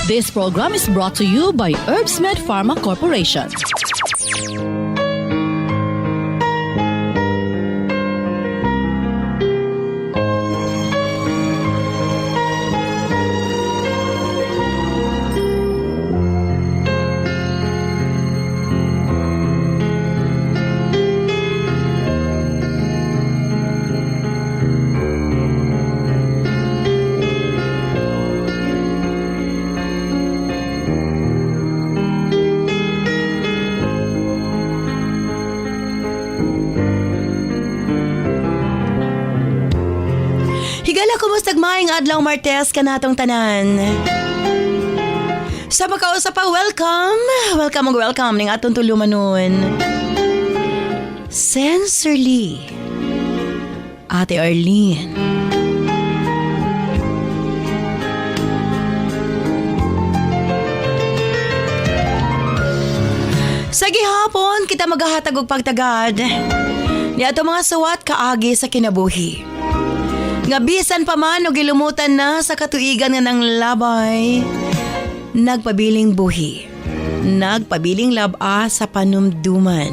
This program is brought to you by Herbsmed Pharma Corporation. Higala kumustag maing adlaw Martes kanatong tanan. Sa makausap pa, welcome ning atong tulumanon. Sensor Lee, Ate Arlene. Sa gihapon kita maghahatag og pagtagad ni ato mga suwat kaagi sa kinabuhi. Nga bisan pa man o gilumutan na sa katuigan nga ng labay, nagpabiling buhi, nagpabiling laba sa panumduman.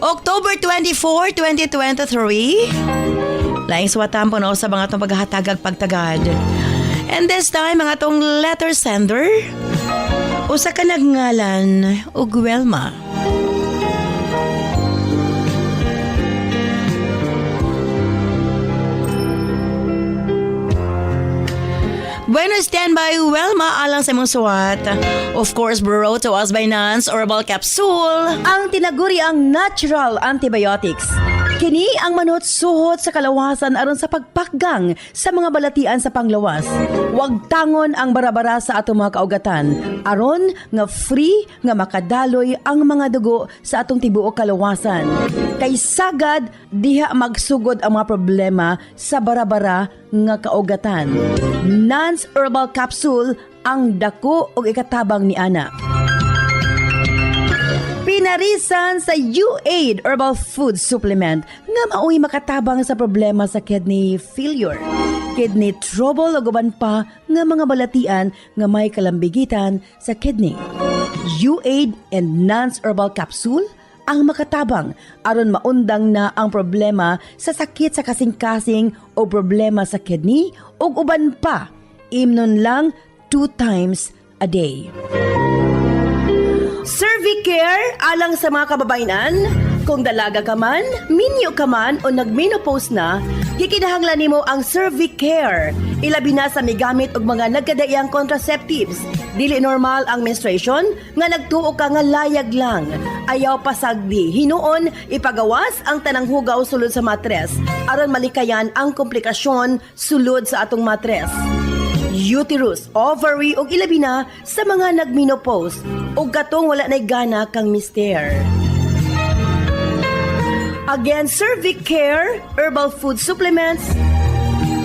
October 24, 2023, laing suwatan po na sa mga itong paghahatagag pagtagad. And this time, mga itong letter sender, usa ka nagngalan og Welma. Bueno, standby Welma alang sa imong suwat. Of course, brought to us by Nance Herbal Capsule. Ang tinaguri ang natural antibiotics. Kini ang manot suhot sa kalawasan aron sa pagpakgang sa mga balatian sa panglawas. Huwag tangon ang barabara sa atong mga kaugatan. Aron nga free nga makadaloy ang mga dugo sa atong tibuok kalawasan. Kay sagad diha magsugod ang mga problema sa barabara nga kaugatan. Nance Herbal Capsule ang dako og ikatabang ni ana. Pinarisan sa U-Aid Herbal Food Supplement nga mao'y makatabang sa problema sa kidney failure, kidney trouble o guban pa nga mga balatian nga may kalambigitan sa kidney. U-Aid and Nance Herbal Capsule ang makatabang aron maundang na ang problema sa sakit sa kasing-kasing o problema sa kidney o uban pa. Imnon lang 2 times a day. Cervicare alang sa mga kababainan. Kung dalaga ka man, minyo ka man o nagmenopause na, gikinahanglan nimo ang Cervicare. Ilabi na sa migamit og mga nagkadaiyang contraceptives. Dili normal ang menstruation nga nagtuo ka nga layag lang. Ayaw pasagdi, hinuon ipagawas ang tanang hugaw sulod sa matres aron malikayan ang komplikasyon sulod sa atong matres. Uterus, ovary ug ilabi na sa mga nagmenopause ug katong wala nay gana kang mister. Again, Cervicare Herbal Food Supplements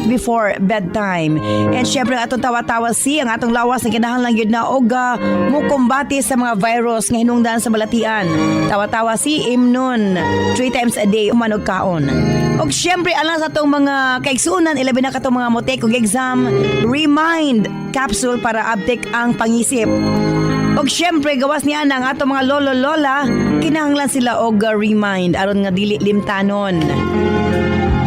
before bedtime. And syempre atong tawa-tawa ang atong lawas na kinahanglan gyud na og mukumbati sa mga virus nga hinungdan sa balatian. Tawa-tawa imnon 3 times a day umanog kaon. Og syempre alang sa atong mga kaigsuonan ilabi na katong mga motek og exam, Remind capsule para update ang pangisip. Og syempre gawas niya ang atong mga lolo-lola, kinahanglan sila og Remind aron nga dili limtanon.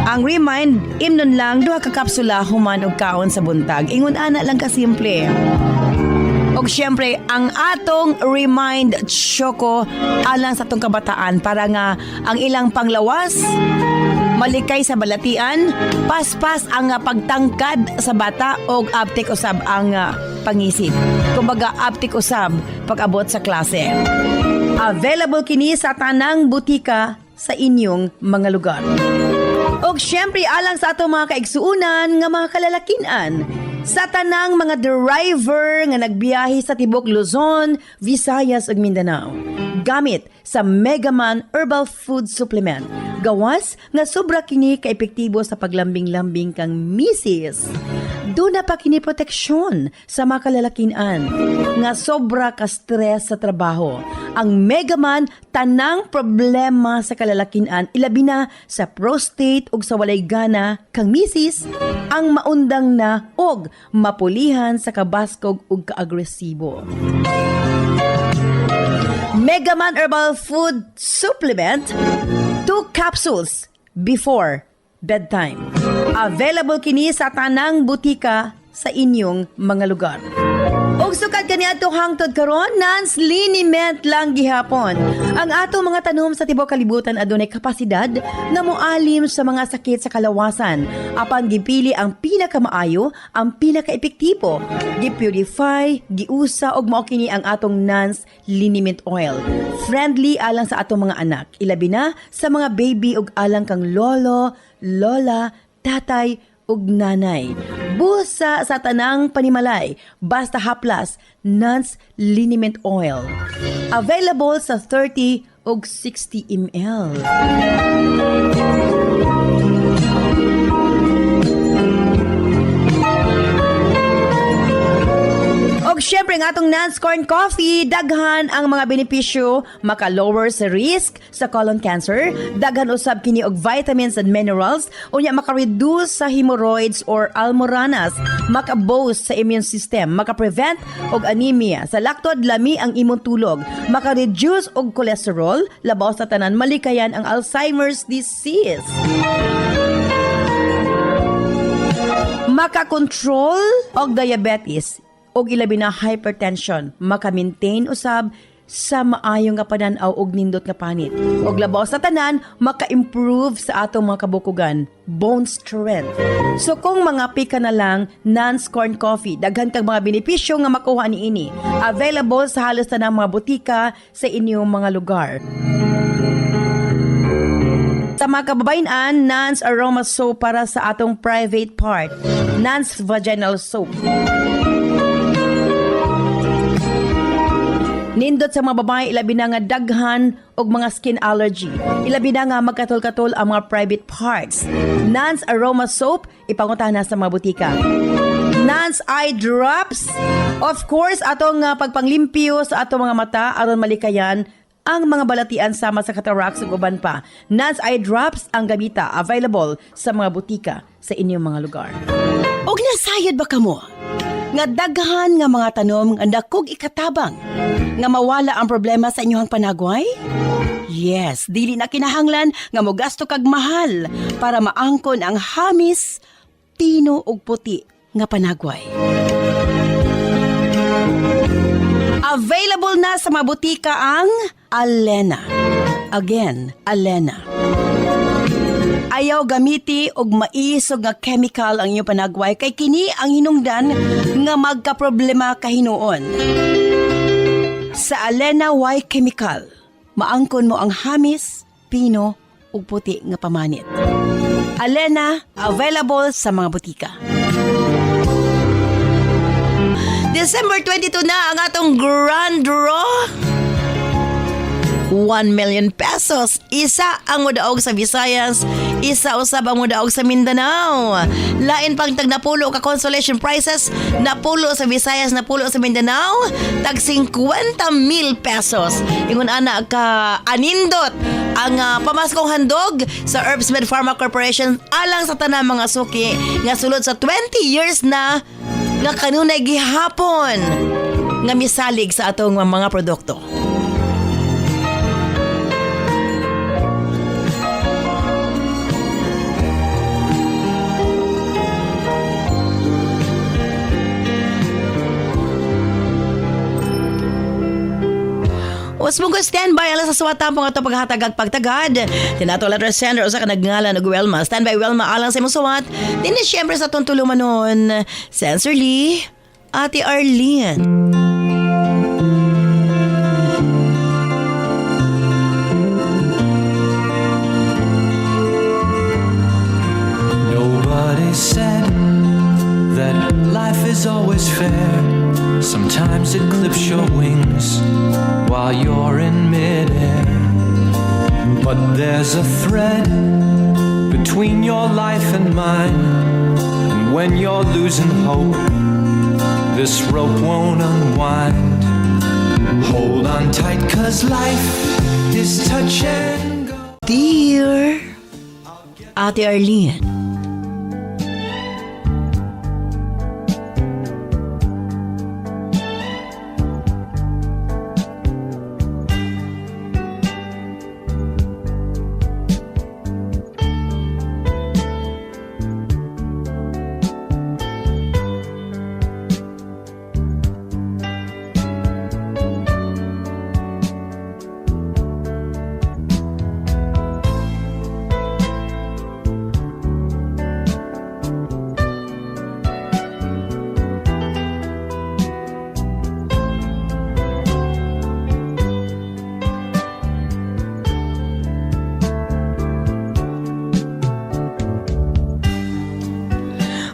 Ang Remind, imnon lang 2 ka kapsula human og kaon sa buntag. Ingon ana lang ka simple. Og syempre, ang atong Remind Choco alang sa atong kabataan para nga ang ilang panglawas malikay sa balatian, paspas ang pagtangkad sa bata og aptik usab ang pangisip. Kumbaga aptik usab pag-abot sa klase. Available kini sa tanang butika sa inyong mga lugar. Og syempre alang sa atong mga kaigsuunan nga mga kalalakinan, sa tanang mga driver nga nagbiyahe sa tibok Luzon, Visayas ug Mindanao. Gamit sa Megaman Herbal Food Supplement. Gawas nga sobra kini kaepektibo sa paglambing-lambing kang misis. Doon na pa kini proteksyon sa mga kalalakinan nga sobra ka stress sa trabaho. ang Megaman tanang problema sa kalalakinan ilabi na sa prostate ug sa walay gana kang misis ang maundang na og mapulihan sa kabaskog ug kaagresibo. Megaman Herbal Food Supplement 2 capsules before bedtime. Available kini sa tanang butika sa inyong mga lugar. Og sukad kaniadto hangtod karon Nance liniment lang gihapon. Ang atong mga tanom sa tibuok kalibutan adunay kapasidad nga moalim sa mga sakit sa kalawasan. Apan gipili ang pinakamaayo, ang pinakaepektibo. Gipurify, giusa og mao kini ang atong Nance liniment oil. Friendly alang sa atong mga anak, ilabi na sa mga baby ug alang kang lolo, lola, tatay ug nanay. Busa sa tanang panimalay, basta haplas, Nance liniment oil. Available sa 30 ug 60 ml. Og syempre nga atong Nance Corn Coffee, daghan ang mga benepisyo, maka-lower sa risk sa colon cancer, daghan usab kini og vitamins and minerals, unya maka-reduce sa hemorrhoids or almoranas, maka-boost sa immune system, maka-prevent og anemia, sa laktod lami ang imong tulog, maka-reduce og cholesterol, labaw sa tanan malikayan ang Alzheimer's disease. Maka-control og diabetes, og ilabi na hypertension, maka-maintain usab sa maayong nga pananaw og nindot nga panit. Og labaw sa tanan, maka-improve sa atong mga kabukugan, bone strength. So kung mga pika na lang, Nance Corn Coffee, daghan kang mga benepisyo nga makuha niini. Available sa halos tanang mga butika sa inyong mga lugar. Sa mga kababayan, Nance Aroma Soap para sa atong private part, Nance Vaginal Soap. Nindot sa mga babae, ilabi na nga daghan og mga skin allergy. Ilabi na nga magkatol-katol ang mga private parts. Nance Aroma Soap, ipangutan na sa mga butika. Nance Eye Drops, of course, atong pagpanglimpyo sa atong mga mata aron malikayan ang mga balatian sama sa cataracts ug uban pa. Nance Eye Drops ang gamita, available sa mga butika sa inyong mga lugar. Og nasayod ba kamo? Nga daghan nga mga tanom nga dakog ikatabang nga mawala ang problema sa inyong panagway? Yes, dili na kinahanglan nga mogasto kag mahal para maangkon ang hamis, pino ug puti nga panagway. Available na sa mga butika ang Alena. Again, Alena. Ayaw gamiti og maisog nga chemical ang iyong panagway kay kini ang hinungdan nga magkaproblema kahinuon. Sa Alena Y Chemical, maangkon mo ang hamis, pino ug puti nga pamanit. Alena, available sa mga butika. December 22 na ang atong grand draw. 1 million pesos. Isa ang mudaog sa Visayas, isa usab ang mudaog sa Mindanao. Lain pang tag napulo ka consolation prizes, napulo sa Visayas, napulo sa Mindanao, tag 50,000 pesos. Ingon ana ka anindot ang pamaskong handog sa Herbs Med Pharma Corporation alang sa tanang mga suki nga sulod sa 20 years na nga kanunay gihapon nga misalig sa atong mga produkto. Usmong ko standby alas sa suwatan po nga ito paghatagag pagtagad. Tinato letter sender o sa kanagngalan ng Welma. Standby Welma alang sa imong suwat. Din siyempre sa tuntuluman nun. Sensor Lee, Ate Arlene. Nobody said that life is always fair. Sometimes it clips your wings while you're in midair. But there's a thread between your life and mine. And when you're losing hope, this rope won't unwind. Hold on tight, 'cause life is touch and go. Dear Ate Arlene,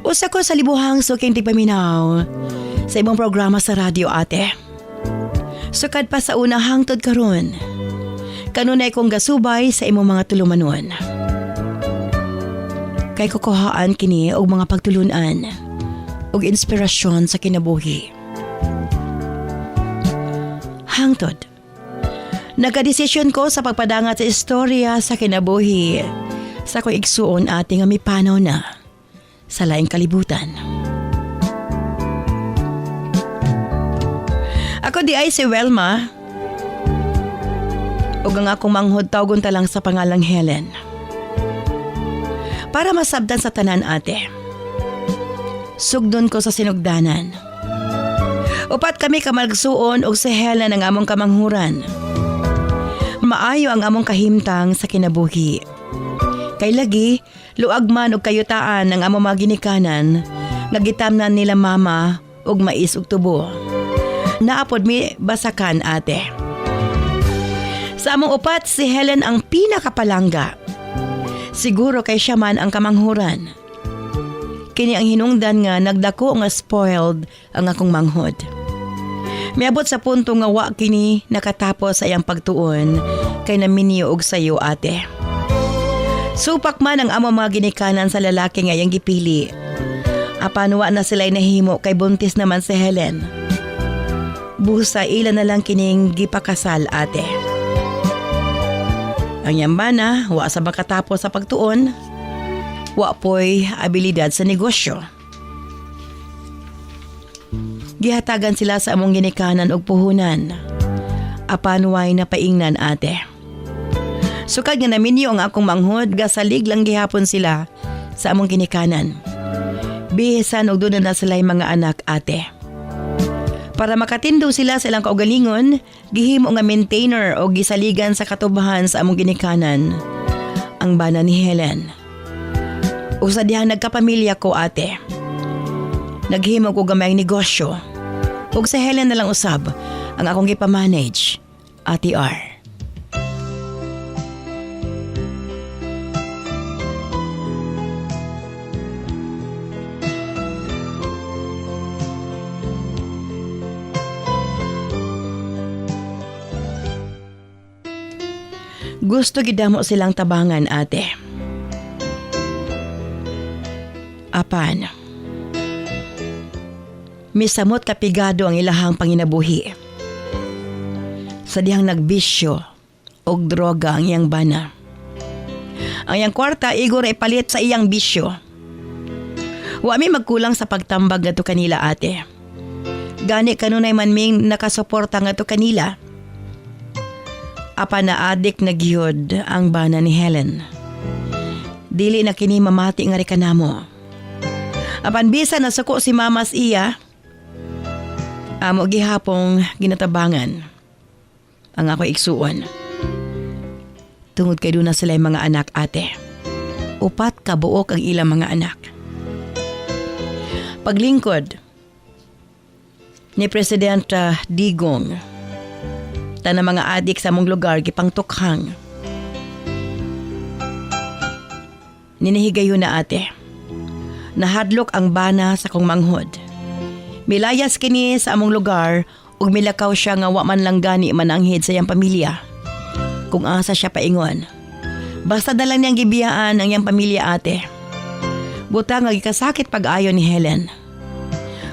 usa ko sa libuhang suking tipaminaw sa ibang programa sa radyo, ate. Sukad pa sa una hangtod karon, kanunay kong gasubay sa imong mga tulumanon. Kay kukuhaan kini og mga pagtulunan og inspirasyon sa kinabuhi. Hangtod, nagkadesisyon ko sa pagpadangat sa istorya sa kinabuhi sa kong igsuon, ate, nga mipanaw na sa laing kalibutan. Ako di ay si Welma, ug ang akong manghod tawgon ta lang sa pangalang Helen. Para masabdan sa tanan, ate, sugdon ko sa sinugdanan. Upat kami kamalgsuon og si Helen ang among kamanghuran. Maayo ang among kahimtang sa kinabuhi. Kay lagi, luag man og kayutaan ang among mga ginikanan, nagitamnan nila mama og mais ug tubo. Naapod mi basakan, ate. Sa among upat, si Helen ang pinakapalangga. Siguro kay siya man ang kamanghuran. Kini ang hinungdan nga nagdako nga spoiled ang akong manghod. Miabot sa punto nga wa kini nakatapos sa iyang pagtuon kay naminyo og sayo, ate. Supak man ang among mga ginikanan sa lalaki nga iyang gipili. Apan wa na sila'y nahimo kay buntis naman si Helen. Busa ila na lang kining gipakasal, ate. Ang yambana, wa sa makatapos sa pagtuon, wa po'y abilidad sa negosyo. Gihatagan sila sa among ginikanan og puhunan. Apan way napaingnan, ate. Sukad nga naminyo ang akong manghod, gasalig lang gihapon sila sa among ginikanan. Bihisan og doon na sila'y mga anak, ate. Para makatindo sila sa ilang kaugalingon, gihimo nga maintainer o gisaligan sa katubahan sa among ginikanan ang bana ni Helen. O sa dihang nagkapamilya ko, ate, naghimo ko gamayang negosyo. Ug sa Helen na lang usab ang akong gipamanage, Ate R. Gusto gidamo silang tabangan, ate. Apan, misamot kapigado ang ilahang panginabuhi. Sa dihang nagbisyo og droga ang iyang bana. Ang iyang kwarta igor ay palit sa iyang bisyo. Wa mi magkulang sa pagtambag nga to kanila, ate. Gani kanunay man ming nakasuporta nga to kanila. Apa na adik na giyod ang bana ni Helen. Dili na kini mamati nga rekanamo. Apan bisa na suko si mamas iya, amo gihapong ginatabangan ang ako igsuon. Tungod kay doon na sila mga anak, ate. Upat ka buok ang ilang mga anak. Paglingkod ni President Digong, na mga adik sa mong lugar gipang tukhang. Ninihigayo na, ate. Nahadlok ang bana sa kong manghod. Milayas kini sa among lugar ug milakaw siya nga wa man lang gani mananghid sa iyang pamilya. Kung asa siya paingon. Basta na lang niyang gibiyaan ang iyang pamilya, ate. Buta nga gikasakit pag-ayo ni Helen.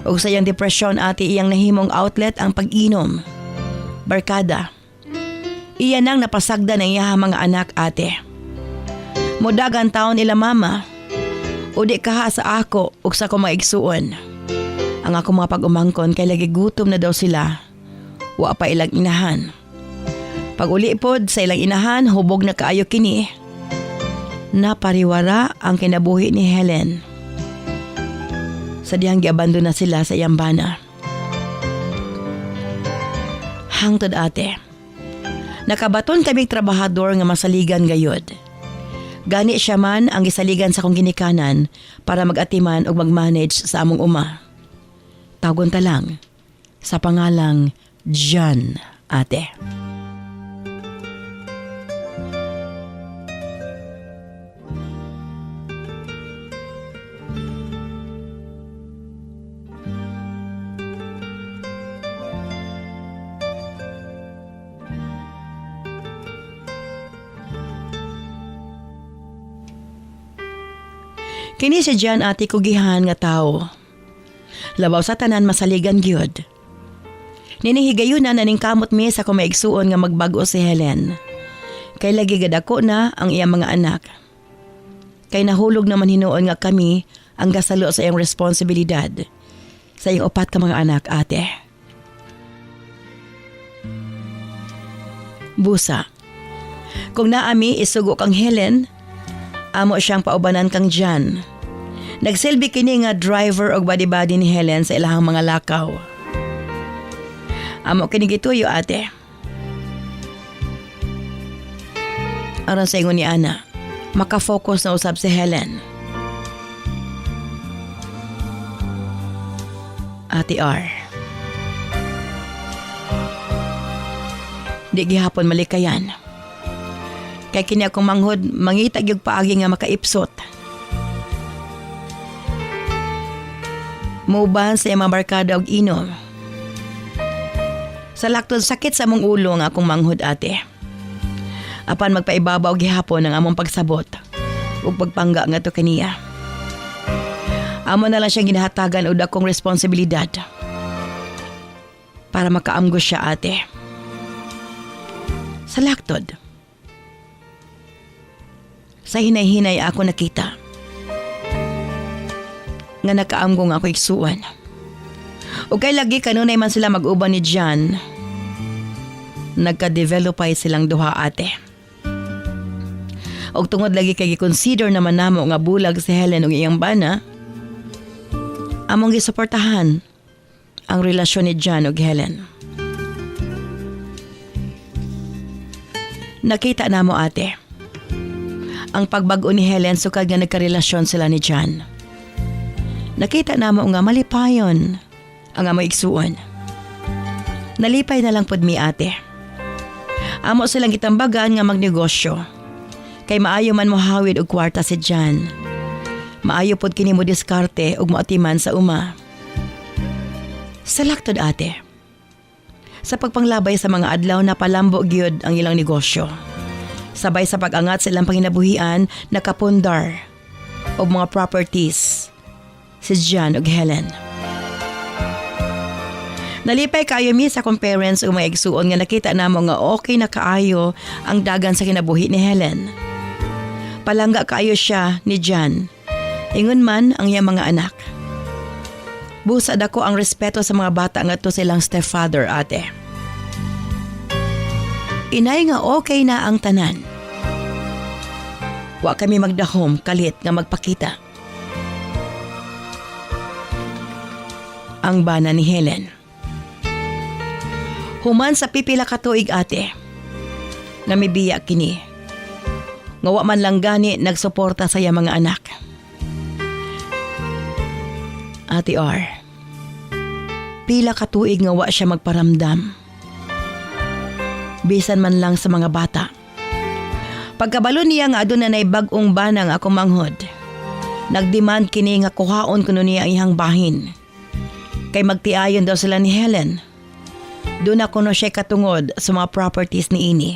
Ug sa iyang depresyon, ate, iyang nahimong outlet ang pag-inom Barkada. Iya nang napasagda ng iya mga anak ate. Mudagan taon ila mama. Udi kaha sa ako ug sa ko mga igsuon. Ang ako mga pag-umangkon kay lagi gutom na daw sila. Wa pa ilang inahan. Pag uli pod sa ilang inahan, hubog na kaayo kini. Napariwara ang kinabuhi ni Helen. Sa diyang giabando na sila sa iyang bana. Hangtod ate. Nakabaton kaming trabahador nga masaligan gayod. Gani siya man ang gisaligan sa kong ginikanan para mag-atiman o mag-manage sa among uma. Tawgon ta lang sa pangalang John, ate. Kini si John ate kugihan nga tao. Labaw sa tanan masaligan gyud. Ninihigayunan na ning kamot mi sa kumaigsuon nga magbago si Helen. Kay lagi gadako na ang iyang mga anak. Kay nahulog naman hinuon nga kami ang gasalo sa iyang responsibilidad sa iyang upat ka mga anak ate. Busa. Kung naami isugo kang Helen, amo siyang paubanan kang John. Nagsilbi kini nga driver og body-body ni Helen sa ilahang mga lakaw. Amo kini gituyo ate. Aron sa ingon ni Ana, makafocus na usab si Helen. Ate R. Di gihapon malikayan. Kay kini akong manghod, mangitag yung paagi nga makaipsot. Mauban sa mga barkada og inom. Sa laktod sakit sa among ulo nga akong manghod ate. Apan magpaibabaw gihapon ang among pagsabot ug pagpangga nga to kaniya. Amo na lang siyang ginahatagan og akong responsibilidad para makaamgo siya ate. Sa laktod. Sa hinay-hinay ako nakita nga nakaamgo nga ako igsuan. O kay lagi kanunay man sila mag-uban ni John, nagka-developay silang duha ate. O tungod lagi kay gi-consider naman namo nga bulag si Helen og iyang bana, among gisuportahan ang relasyon ni John og Helen. Nakita namo ate ang pagbago ni Helen sukad nga nagkarelasyon sila ni John. Nakita namo nga malipayon ang amo igsuon. Nalipay na lang pod mi ate. Amo silang gitambagan nga magnegosyo. Kay maayo man mohawid og kwarta si John. Maayo pod kini mo diskarte og moatiman sa uma. Sa laktod ate. Sa pagpanglabay sa mga adlaw na palambo gyud ang ilang negosyo. Sabay sa pag-angat sa ilang panginabuhian, nakapundar og mga properties si John ug Helen. Nalipay kayo mi sa akong parents o mga igsuon nga nakita namo nga okay na kaayo ang dagan sa kinabuhi ni Helen. Palangga kaayo siya ni John. Ingon man ang iyang mga anak. Busad ako ang respeto sa mga bata nga to silang stepfather ate. Inay nga okay na ang tanan. Wa kami magdahom kalit nga magpakita. Ang bana ni Helen. Human sa pipila ka tuig ate. Namibiya kini. Nga wa man lang gani nagsuporta sa iya mga anak. Ate R. Pila ka tuig nga wa siya magparamdam. Bisan man lang sa mga bata. Pagkabalo niya nga aduna nay bag-ong bana nga akong manghod. Nagdemand kini nga kuhaon kuno niya iyang bahin. Kay magtiayon daw sila ni Helen. Doon ako no siya katungod sa mga properties ni Ini.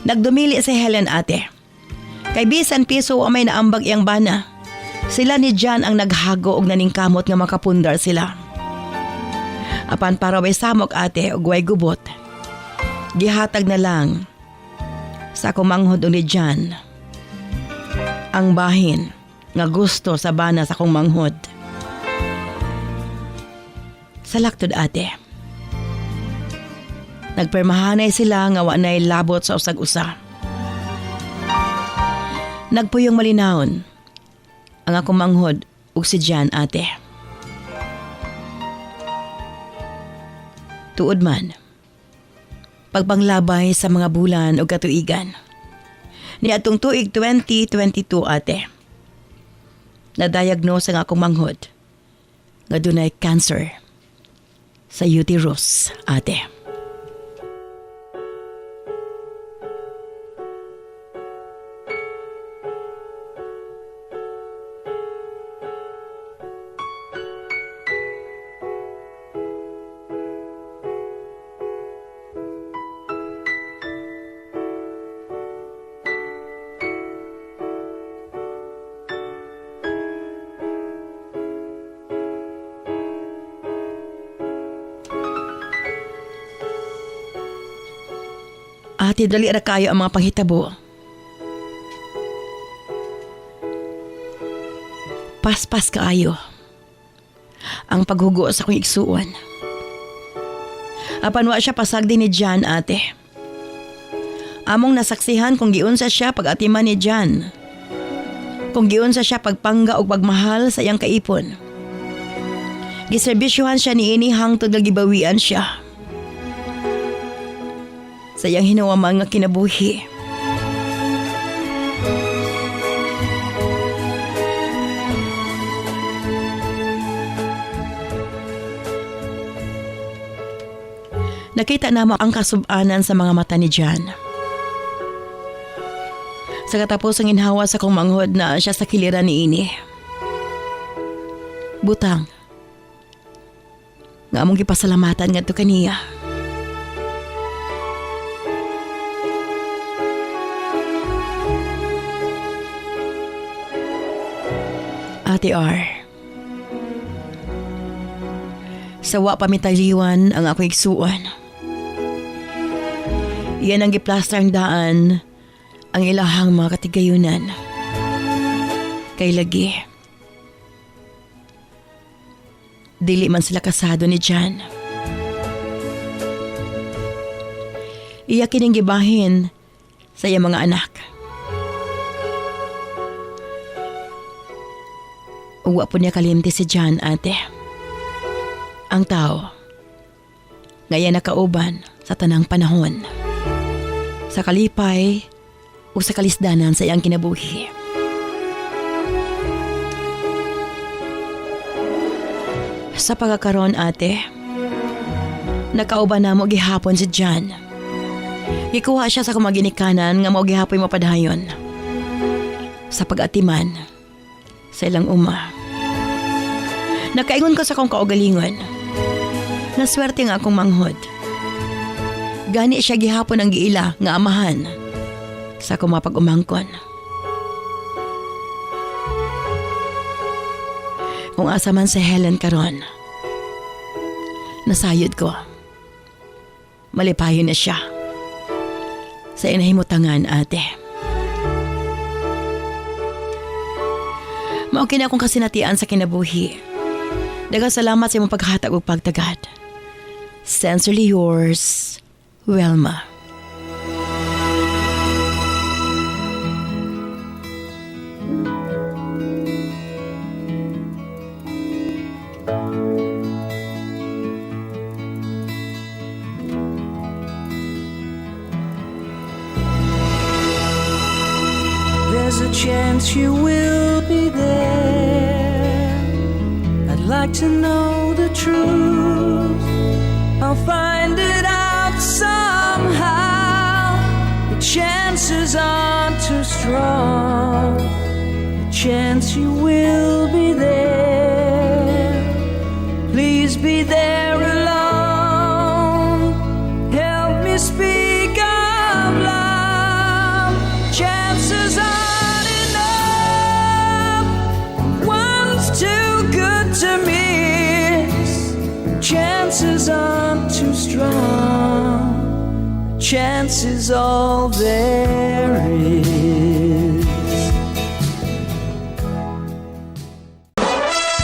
Nagdumili si Helen ate. Kay bisan piso o may naambag iyang bana. Sila ni John ang naghago og naningkamot nga makapundar sila. Apan para way samok ate ug way gubot. Gihatag na lang sa akong manghod ni Jan ang bahin nga gusto sa bana sa akong manghod. Sa laktod ate, nagpermahanay sila nga wa nay labot sa usag-usa. Nagpuyong malinawon ang akong manghod ug si Jan ate. Tuod man, pagpanglabay sa mga bulan o katuigan. Ni atong tuig 2022 ate, na-diagnose ang akong manghod nga dunay cancer sa uterus ate. Ate, dali ra kayo ang mga panghitabo. Paspas kaayo ang paghugo sa akong igsuon. Apan wa siya pasagdi ni Jan ate. Among nasaksihan kung giunsa siya pag-atiman ni Jan. Kung giunsa siya pagpangga o pagmahal sa iyang kaipon. Giserbisyuhan siya ni ini hangtod nga gibawian siya sa iyang hinawaman nga kinabuhi. Nakita namo ang kasub-anan sa mga mata ni Jan. Sa katapos ang inhawa sa kong manghod na siya sa kiliran ni ini. Butang, nga among gipasalamatan nga to kaniya. Ate R, sawa pamitaliwan ang ako igsuon. Iyan ang giplaster ang daan ang ilahang mga katigayunan. Kay lagi, dili man sila kasado ni Jan. Iya kining gibahin sa iyang mga anak. Uwa po niya kalimti si Jan ate. Ang tao, ngayon nakauban sa tanang panahon. Sa kalipay o sa kalisdanan sa iyang kinabuhi. Sa pagkakaroon ate, nakauban na mo gihapon si Jan. Ikuha siya sa kumaginikanan nga mo gihapoy mapadayon. Sa pag-atiman sa ilang uma. Nakaingon ko sa kong kaugalingon. Naswerte nga akong manghod. Gani siya gihapon ang giila nga amahan sa kumapag-umangkon. Kung asa man si Helen karon, nasayod ko. Malipayon na siya sa inahimutangan ate. Maokin na akong kasinatian sa kinabuhi. Daghang salamat sa imong paghatag ug pagtagad. Sincerely yours, Welma. There's a chance you will be there. I'd like to know the truth. I'll find it out somehow. The chances aren't too strong. The chance you will be there. Please be there alone. Help me speak out loud. Chances aren't enough. One's too good to miss. Chances chance is all there is.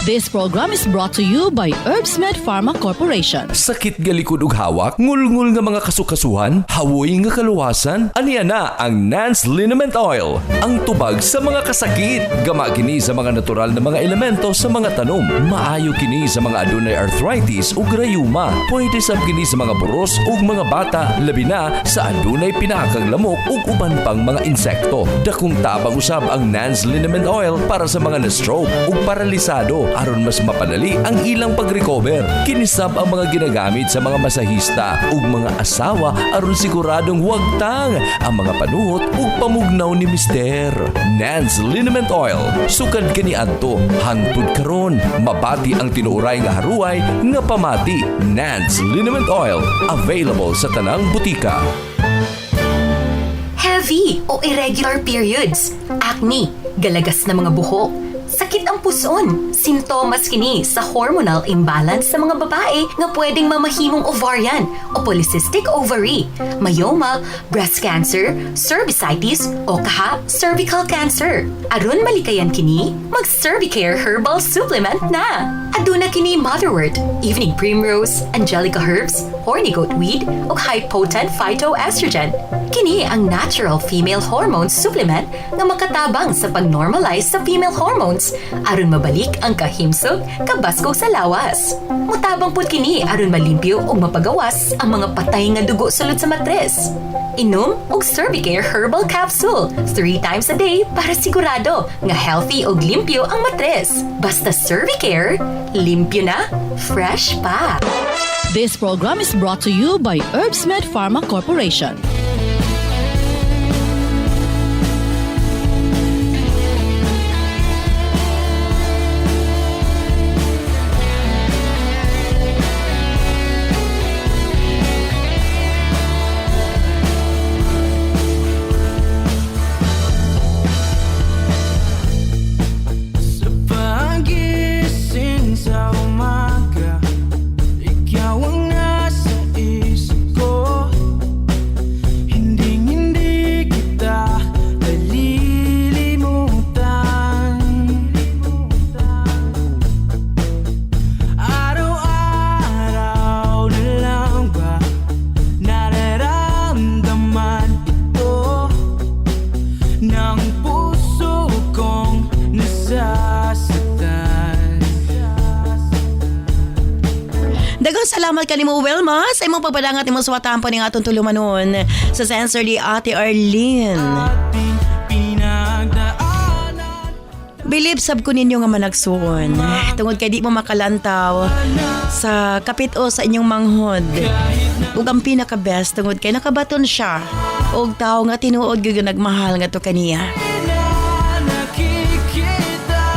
This program is brought to you by Herbsmed Pharma Corporation. Sakit nga likod ug hawak, ngulngul nga mga kasukasuhan, hawoy nga kaluwasan, aniya na ang Nance Liniment Oil. Ang tubag sa mga kasakit, gama kini sa mga natural na mga elemento sa mga tanom. Maayo kini sa mga adunay arthritis ug rayuma. Pwede sab kini sa mga buros ug mga bata, labi na sa adunay pinakang lamok ug uban pang mga insekto. Dakong tabang usab ang Nance Liniment Oil para sa mga na-stroke ug paralisado aron mas mapadali ang ilang pag-recover. Kinisab ang mga ginagamit sa mga masahista ug mga asawa aron siguradong wagtang ang mga panuhot ug pamugnaw ni Mister. Nance Liniment Oil, sukad kani adto hangtod karon, mabati ang tinuoray nga haruay nga pamati. Nance Liniment Oil, available sa tanang butika. Heavy o irregular periods, acne, galagas na mga buhok, sakit ang puson, sintomas kini sa hormonal imbalance sa mga babae nga pwedeng mamahimong ovarian o polycystic ovary, myoma, breast cancer, cervicitis o kaha cervical cancer. Aron malikayan kini, mag-Cervicare Herbal Supplement na. Aduna kini motherwort, evening primrose, angelica herbs, horny goatweed o high-potent phytoestrogen. Kini ang natural female hormone supplement nga makatabang sa pag-normalize sa female hormones aron mabalik ang kahimsog kabasko sa lawas. Mutabang pud kini aron malimpyo ug mapagawas ang mga patay nga dugo sulod sa matres. Inom og Cervicare Herbal Capsule 3 times a day para sigurado nga healthy ug limpyo ang matres. Basta Cervicare, limpyo na, fresh pa. This program is brought to you by Herbsmed Pharma Corporation. Pagising sa umaga, ikaw ang nasa isip ko. Hindi kita nalilimutan. Araw-araw na lang ba nararamdaman ito ng puso kong nasasaktan? Daghang salamat kanimo Wilma sa imong pagpadangat imong suwatan pa ning atong tulumanon sa sensor ni Ate Arlene. Ating pinagdaanan. Bilib sab ko ninyo nga managsuon. Tungod kay di mo makalantaw sa kapit-o sa inyong manghod. Ug ang pinaka-best tungod kay nakabaton siya. Og tao nga tinuod gyud nga nagmahal nga to kaniya. Nakikita,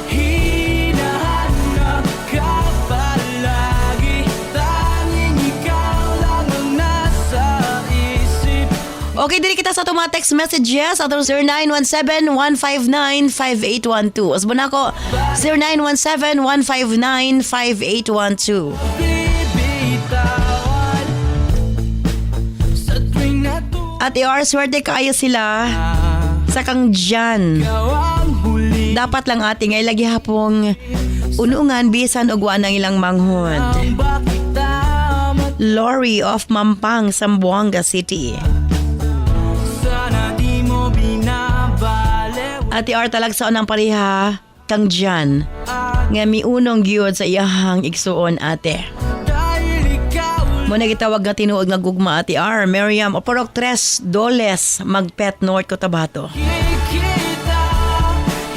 hinahanap ka palagi. Tanging ikaw lang ang nasa isip. Okay, dili kita sa itong mga text messages sa itong 0917-159-5812. Asbo na ako, 0917-159-5812. Bibitawan sa tuwing natuwa At swerte kaayo sila sa kang dyan. ang huli. Dapat lang ate ngay lagi hapong unungan bisan og wa ng ilang manghod. Ang bakit tama, Lori of Mampang, Zamboanga City. sana di mo binabaliw. Ate R talagsaon ang pariha kang dyan. Nga miunong gyud sa iyahang igsuon ate. Dahil ikaw Muna gitawag nga tinuod nga gugma ate R. Miriam Oporok Tres Doles, Magpet North Cotabato. kikita,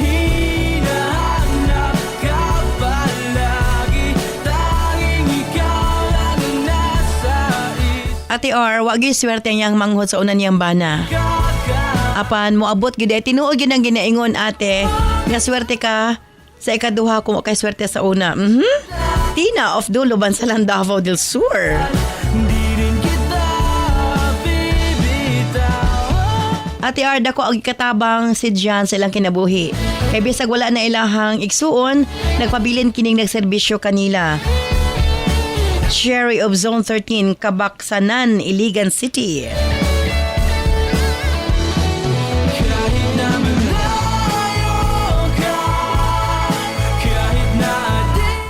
hinahanap ka palagi. Tanging ikaw lang ang nasa isip. Ate R, wag gyud swerte niyang manghod sa unan niyang bana. Apan moabot gyud ay tinuod gyud ang ginaingon ate. Nga swerte ka sa ikaduha kung kay swerte sa una. Tina of Dulo, Bansalan, Davao del Sur. Di rin kita bibitawan. Ate Arda ko ang katabang si Jan sa ilang kinabuhi. Kay bisag wala na ilahang igsuon, nagpabilin kining nagserbisyo kanila. Cherry of Zone 13, Kabaksanan, Iligan City.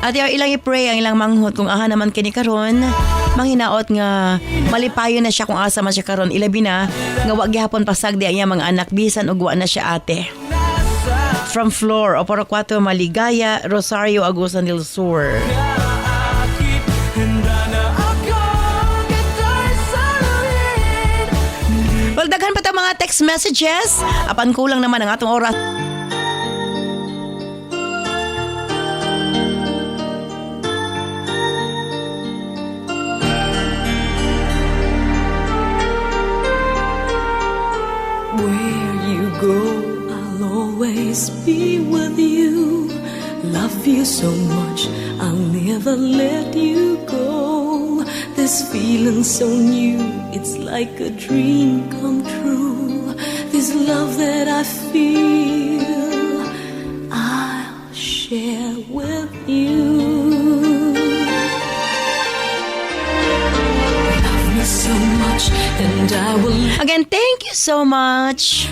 At yung ilang i-pray ang ilang manghot kung aha naman kini karon, manghinaot nga malipayo na siya kung asa man siya karon, ilabi na nga wa gihapon pasagdi ang iyang mga anak bisan ug wa na siya ate. From Flor, Oporo 4, Maligaya, Rosario, Agusan del Sur. Well, daghan pa ta mga text messages. Apan kulang naman ang atong oras. Where you go, I'll always be with you. Love you so much, I'll never let you go. This feeling so new, it's like a dream come true. This love that I feel, I'll share with you. Love me so much, and I will Again, thank you so much.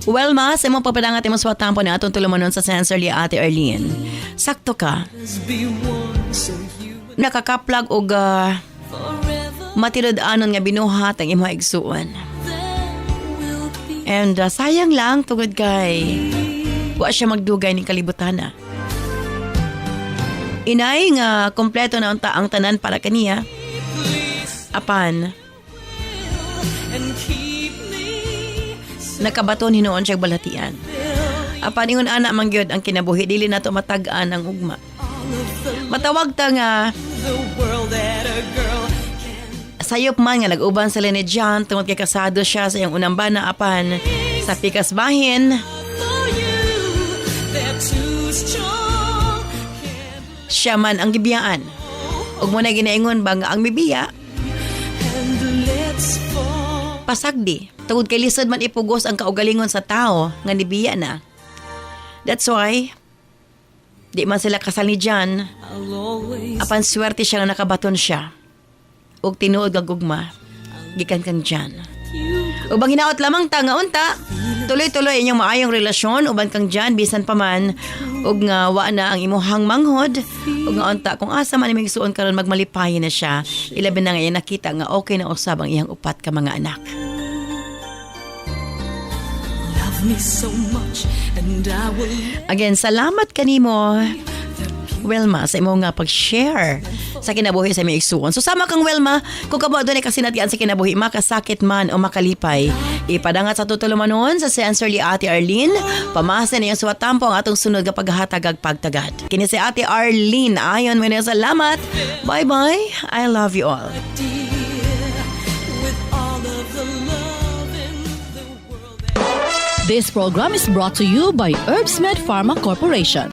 Well, ma, sa imong papadangat imong swatan po na atong tulumanon sa Sensorly Ate Arlene. Sakto ka. be one, so you Nakakaplag og matirod-anon nga binuhat ang imong igsuon. will be. And sayang lang tungod kay wa siya magdugay ning kalibutan na. Inay nga kompleto na unta ang tanan para kaniya. Apan And keep me nakabaton hinuon siya balatian. Apan ingon ana man gyud ang kinabuhi dili nato matag-an ang ugma. Matawag ta nga the world that a girl sayop man nga nag-uban sila ni John tungod kay kasado siya sa iyang unang bana apan sa pikas bahin for you. They're too strong. siya man ang gibiyaan. Ug mo na ginaingon ba nga ang mibiya And let's fall. pasagdi tungod kay lisod man ipugos ang kaugalingon sa tao nga nibiya na. That's why di man sila kasal ni John I'll always apan swerte siya nga nakabaton siya ug tinuod nga gugma gikan kang John. Ug bang hinaot lamang ta nga unta tuloy-tuloy inyong maayong relasyon uban kang John bisan pa man ug nga wa na ang imuhang manghod ug nga unta kung asa man imong igsuon karon magmalipayon na siya ilabi na nga iya nakita nga okay na usab ang iyang upat ka mga anak. love me so much, and I will. Again, salamat kanimo Wilma sa imo nga pag-share sa kinabuhi sa imong igsuon. So sama kang Wilma, kung kamo adunay kasinatian sa kinabuhi, makasakit man o makalipay, ipadangat sa tutulumanon sa Sensorly Ate Arlene, pamasa niyang suwatampo ang atong sunod nga paghatag ag pagtagad. Kini si Ate Arlene, ayon mo na salamat. Bye-bye. I love you all. With all of the love in the world. This program is brought to you by Herbsmed Pharma Corporation.